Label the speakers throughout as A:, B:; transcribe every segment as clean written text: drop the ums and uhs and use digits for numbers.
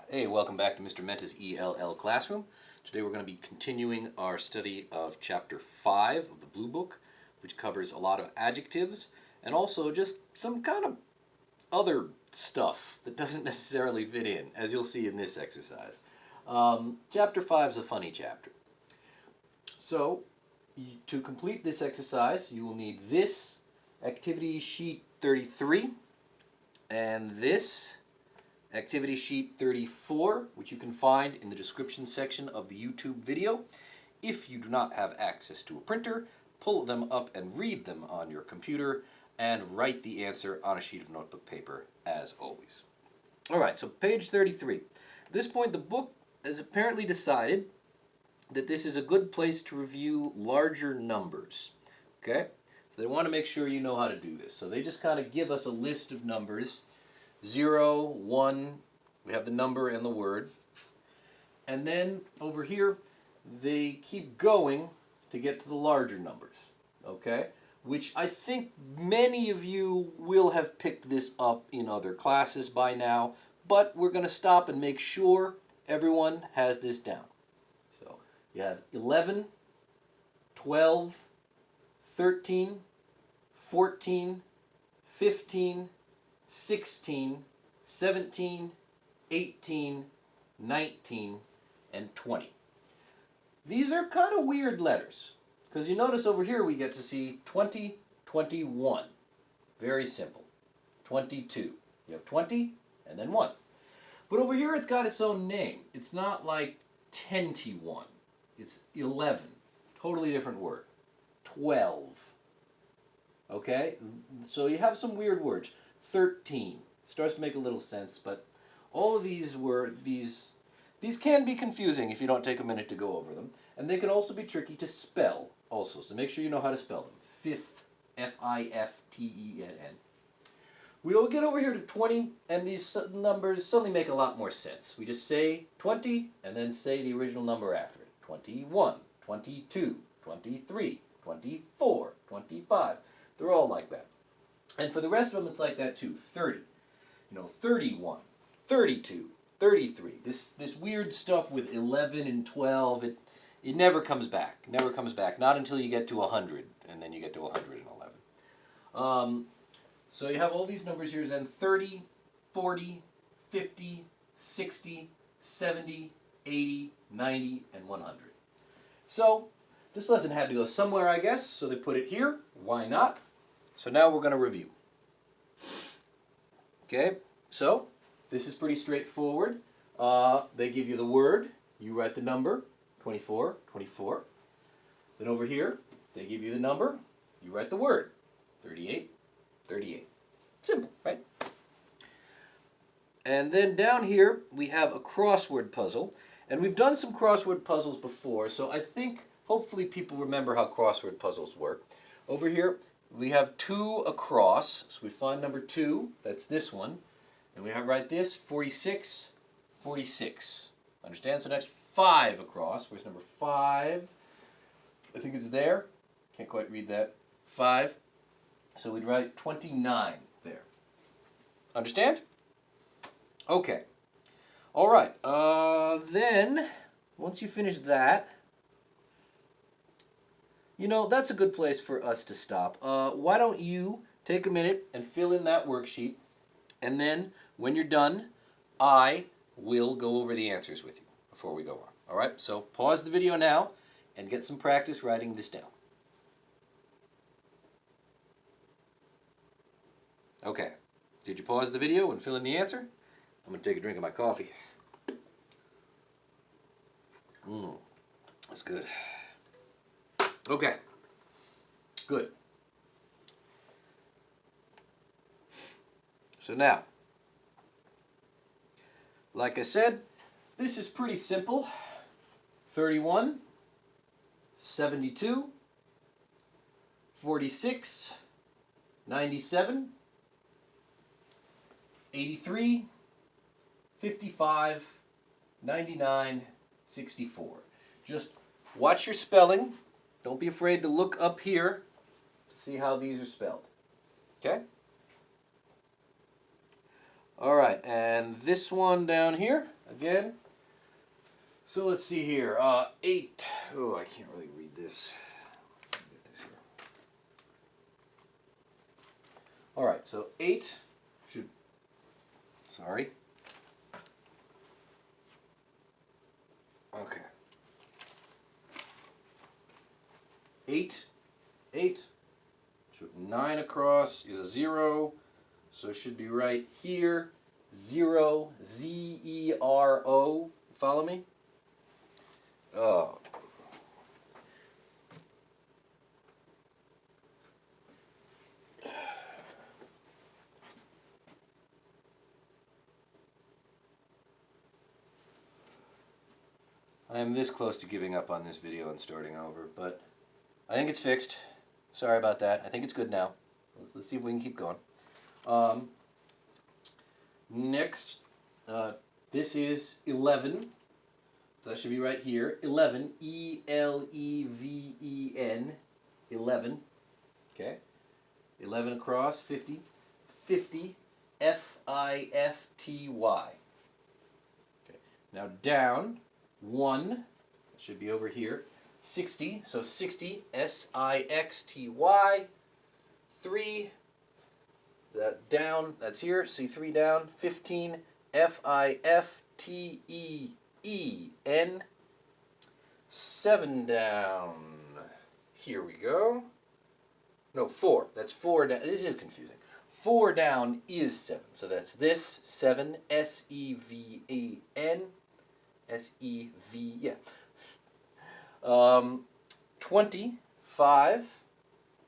A: Hey, welcome back to Mr. Menta's ELL Classroom. Today we're going to be continuing our study of Chapter 5 of the Blue Book, which covers a lot of adjectives and also just some kind of other stuff that doesn't necessarily fit in, as you'll see in this exercise. Chapter 5 is a funny chapter. So, to complete this exercise, you will need this activity sheet 33 and this activity sheet 34, which you can find in the description section of the YouTube video. If you do not have access to a printer, pull them up and read them on your computer and write the answer on a sheet of notebook paper, as always. Alright, so page 33. At this point, the book has apparently decided that this is a good place to review larger numbers. Okay? So they want to make sure you know how to do this. So they just kind of give us a list of numbers. 0, 1, we have the number and the word. And then over here, they keep going to get to the larger numbers, okay? Which I think many of you will have picked this up in other classes by now, but we're going to stop and make sure everyone has this down. So you have 11, 12, 13, 14, 15, 16, 17, 18, 19, and 20. These are kind of weird letters, because you notice over here we get to see 20, 21. Very simple. 22. You have 20 and then 1. But over here it's got its own name. It's not like 10-1. It's 11. Totally different word. 12. Okay? So you have some weird words. 13 starts to make a little sense, but all of these can be confusing if you don't take a minute to go over them, and they can also be tricky to spell also, so make sure you know how to spell them. Fifth, F-I-F-T-E-N-N. We'll get over here to 20, and these numbers suddenly make a lot more sense. We just say 20 and then say the original number after it. 21, 22, 23, 24, 25. They're all like that. And for the rest of them, it's like that too. 30, 31, 32, 33. This weird stuff with 11 and 12, it never comes back. It never comes back. Not until you get to 100, and then you get to 111. So you have all these numbers here, then 30, 40, 50, 60, 70, 80, 90, and 100. So this lesson had to go somewhere, I guess, so they put it here. Why not? So now we're going to review. Okay, so this is pretty straightforward. They give you the word, you write the number, 24, 24. Then over here, they give you the number, you write the word, 38, 38. Simple, right? And then down here, we have a crossword puzzle. And we've done some crossword puzzles before, so I think hopefully people remember how crossword puzzles work. Over here, we have 2 across, so we find number 2, that's this one, and we have write this, 46, 46. Understand? So next 5 across, where's number 5? I think it's there, can't quite read that, 5, so we'd write 29 there. Understand? Okay. Alright, then, once you finish that, that's a good place for us to stop. Why don't you take a minute and fill in that worksheet, and then when you're done, I will go over the answers with you before we go on. All right, so pause the video now and get some practice writing this down. Okay, did you pause the video and fill in the answer? I'm going to take a drink of my coffee. That's good. Okay, good. So now, like I said, this is pretty simple. 31, 72, 46, 97, 83, 55, 99, 64. Just watch your spelling. Don't be afraid to look up here to see how these are spelled. Okay? All right, and this one down here, again. So let's see here. 8. Oh, I can't really read this. Let me get this here. All right, so 8 should. Sorry. Okay. 8. 8. 9 across is a 0, so it should be right here. 0, Z-E-R-O. Follow me? Oh. I am this close to giving up on this video and starting over, but I think it's fixed. Sorry about that. I think it's good now. Let's see if we can keep going. Next, this is 11. That should be right here. 11, E-L-E-V-E-N, 11. Okay. 11 across, 50. 50, F-I-F-T-Y. Okay. Now down, 1. That should be over here. 60, so 60, S-I-X-T-Y. 3, that down, that's here, see 3 down. 15, F-I-F-T-E-E-N. 7 down, here we go. No, 4, that's 4 down, this is confusing. 4 down is 7, so that's this, 7, S-E-V-A-N. S-E-V, yeah. 25.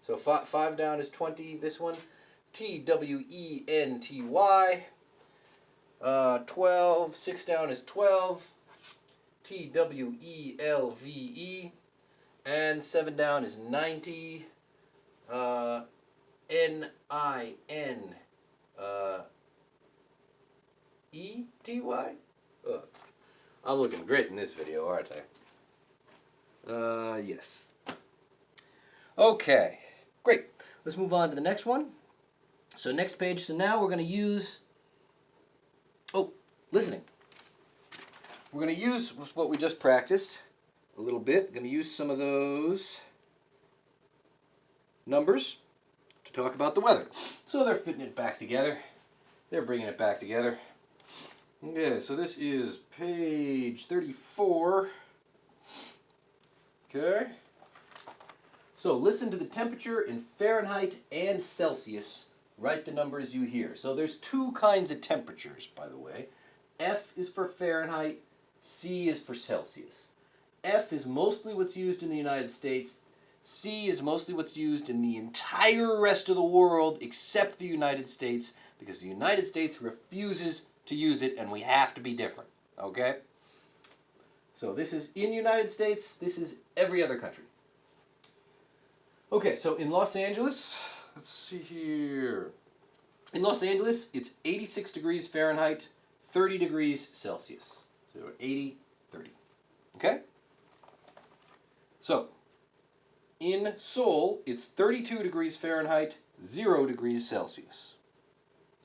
A: So 5 down is 20. This one, T-W-E-N-T-Y. 12. 6 down is 12. T-W-E-L-V-E. And 7 down is 90. N-I-N. E-T-Y. I'm looking great in this video, aren't I? Yes. Okay, great. Let's move on to the next one. So next page, so now we're going to use, listening. We're going to use what we just practiced a little bit. Going to use some of those numbers to talk about the weather. So they're fitting it back together. They're bringing it back together. Okay, so this is page 34. Okay. So listen to the temperature in Fahrenheit and Celsius. Write the numbers you hear. So there's 2 kinds of temperatures, by the way. F is for Fahrenheit, C is for Celsius. F is mostly what's used in the United States. C is mostly what's used in the entire rest of the world except the United States, because the United States refuses to use it, and we have to be different. Okay? So this is in the United States. This is every other country. Okay, so in Los Angeles, let's see here. In Los Angeles, it's 86 degrees Fahrenheit, 30 degrees Celsius. So 80, 30. Okay? So, in Seoul, it's 32 degrees Fahrenheit, 0 degrees Celsius.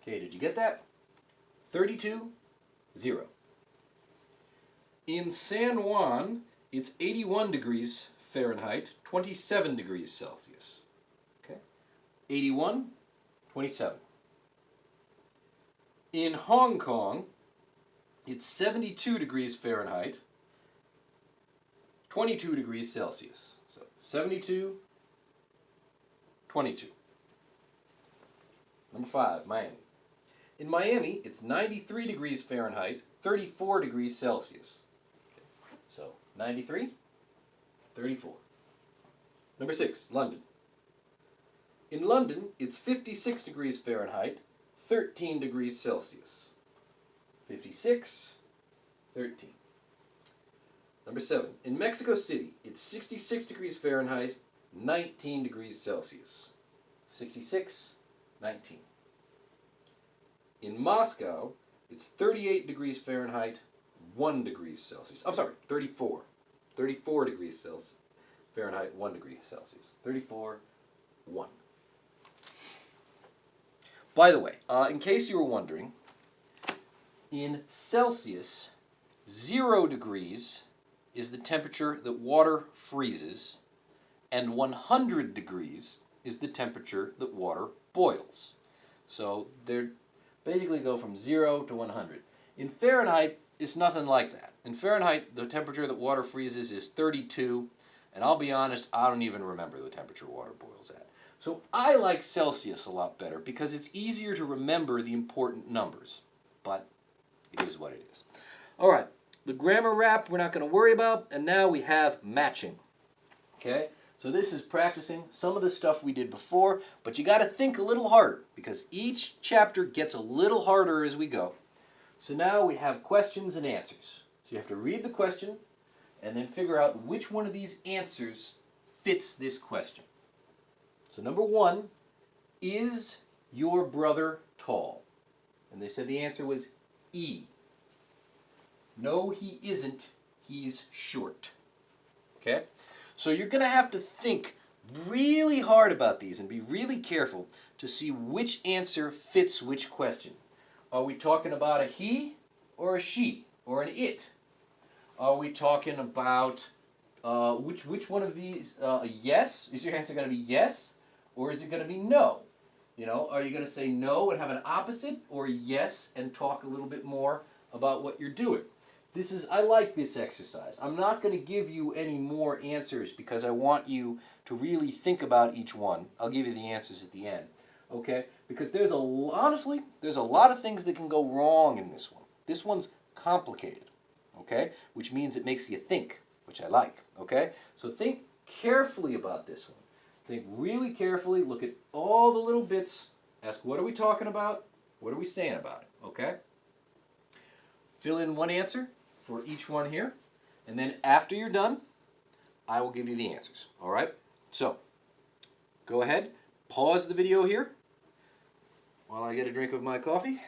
A: Okay, did you get that? 32, 0. In San Juan, it's 81 degrees Fahrenheit, 27 degrees Celsius. Okay? 81, 27. In Hong Kong, it's 72 degrees Fahrenheit, 22 degrees Celsius. So 72, 22. Number 5, Miami. In Miami, it's 93 degrees Fahrenheit, 34 degrees Celsius. Okay. So 93, 34. Number 6, London. In London, it's 56 degrees Fahrenheit, 13 degrees Celsius. 56, 13. Number 7, in Mexico City, it's 66 degrees Fahrenheit, 19 degrees Celsius. 66, 19. In Moscow, it's 38 degrees Fahrenheit, 1 degree Celsius. I'm sorry, 34. 34 degrees Celsius. Fahrenheit, 1 degree Celsius. 34, 1. By the way, in case you were wondering, in Celsius, 0 degrees is the temperature that water freezes, and 100 degrees is the temperature that water boils. So they're basically go from 0 to 100. In Fahrenheit, it's nothing like that. In Fahrenheit, the temperature that water freezes is 32, and I'll be honest, I don't even remember the temperature water boils at. So I like Celsius a lot better because it's easier to remember the important numbers. But it is what it is. All right, the grammar wrap we're not going to worry about, and now we have matching. Okay, so this is practicing some of the stuff we did before, but you got to think a little harder because each chapter gets a little harder as we go. So now we have questions and answers. So you have to read the question and then figure out which one of these answers fits this question. So number 1, is your brother tall? And they said the answer was E. No, he isn't. He's short. Okay? So you're going to have to think really hard about these and be really careful to see which answer fits which question. Are we talking about a he or a she or an it? Are we talking about which one of these? Yes? Is your answer going to be yes? Or is it going to be no? You know, are you going to say no and have an opposite, or yes and talk a little bit more about what you're doing? I like this exercise. I'm not going to give you any more answers because I want you to really think about each one. I'll give you the answers at the end, okay? Because honestly, there's a lot of things that can go wrong in this one. This one's complicated, okay? Which means it makes you think, which I like, okay? So think carefully about this one. Think really carefully, look at all the little bits, ask what are we talking about, what are we saying about it, okay? Fill in one answer for each one here, and then after you're done, I will give you the answers, all right? So, go ahead, pause the video here while I get a drink of my coffee,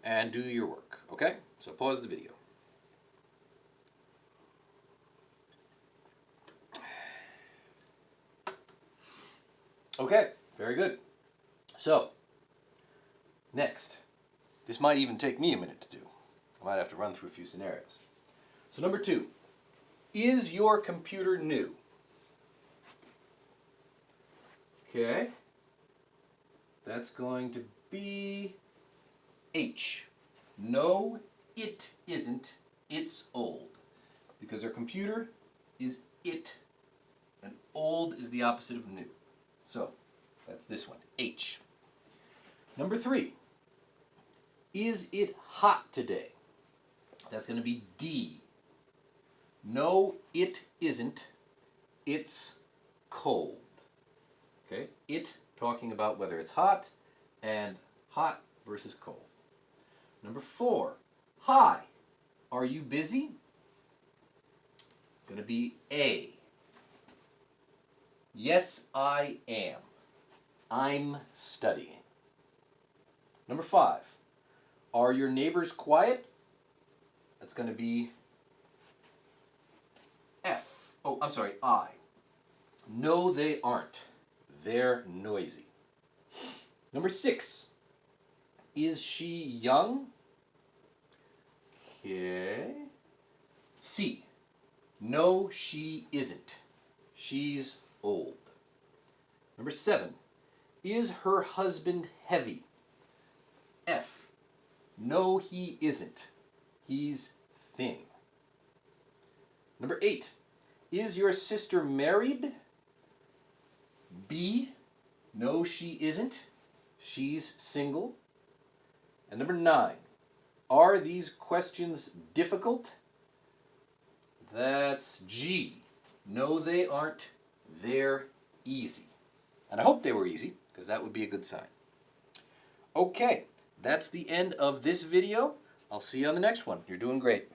A: and do your work, okay? So pause the video. Okay, very good. So, next. This might even take me a minute to do. I might have to run through a few scenarios. So number 2, is your computer new? Okay, that's going to be H. No, it isn't. It's old. Because our computer is it, and old is the opposite of new. So, that's this one, H. Number 3, is it hot today? That's going to be D. No, it isn't. It's cold. Okay, it talking about whether it's hot, and hot versus cold. Number 4, hi, are you busy? Going to be A. Yes, I am. I'm studying. Number 5, are your neighbors quiet? That's going to be F. Oh, I'm sorry, I. No, they aren't. They're noisy. Number 6, is she young? Okay. C. No, she isn't. She's old. Number 7, is her husband heavy? F. No, he isn't. He's thin. Number 8, is your sister married? B. No, she isn't. She's single. And number 9, are these questions difficult? That's G. No, they aren't. They're easy. And I hope they were easy, because that would be a good sign. Okay, that's the end of this video. I'll see you on the next one. You're doing great.